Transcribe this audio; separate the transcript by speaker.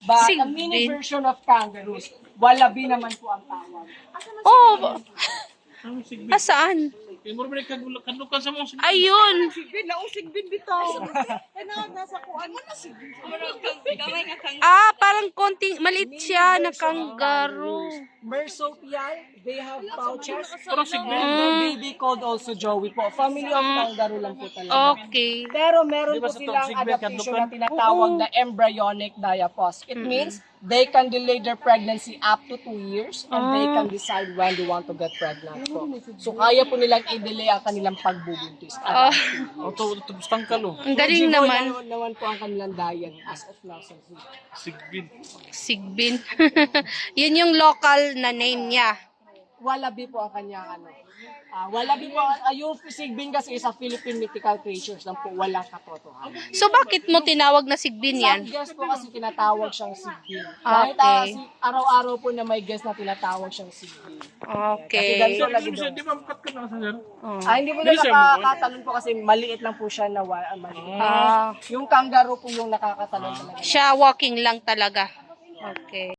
Speaker 1: But a
Speaker 2: Sigbin.
Speaker 1: mini version of kangaroos. Wallaby naman po ang tawag.
Speaker 2: Oh, saan?
Speaker 3: Kadukan sa mga sigbin.
Speaker 2: Ayun.
Speaker 4: Sigbin, naong sigbin bitaw. Ano, nasa kuan mo na sigbin. Gamay nga kang
Speaker 2: Parang konting, maliit siya na kangaroo.
Speaker 1: Marsupial, they have pouches.
Speaker 3: Parang sigbin.
Speaker 1: And the baby called also Joey po. Family of kangaroo lang po talaga.
Speaker 2: Okay.
Speaker 1: Pero meron
Speaker 3: Di ba
Speaker 1: po
Speaker 3: sa
Speaker 1: silang
Speaker 3: Tom Sigbin,
Speaker 1: adaptation
Speaker 3: kandukan?
Speaker 1: na tinatawag na embryonic diapause. It means they can delay their pregnancy up to 2 years and they can decide when they want to get pregnant po. So kaya po nilang i-delay ang kanilang pagbubuntis.
Speaker 3: Tapos tangkal oh.
Speaker 2: Ang galing naman.
Speaker 1: naman po ang kanilang diet as of now.
Speaker 3: Sigbin.
Speaker 2: Sigbin. Yun yung local na name niya.
Speaker 1: Wallaby po ang kanyang ano. Wallaby po, yung sigbin kasi is a Philippine mythical creatures lang po, walang katotohanan.
Speaker 2: So bakit mo tinawag na sigbin yan?
Speaker 1: Some guest po kasi tinatawag siyang sigbin. Kahit araw-araw po na may guest na tinatawag siyang sigbin.
Speaker 2: Okay.
Speaker 1: Ganito lagi
Speaker 3: Di
Speaker 1: daw.
Speaker 3: ba cut ka na sa sir?
Speaker 1: Hindi po na nakakatalon po kasi maliit lang po siya na maliit. Yung kangaroo po yung nakakatalon talaga.
Speaker 2: Siya walking lang talaga. Okay.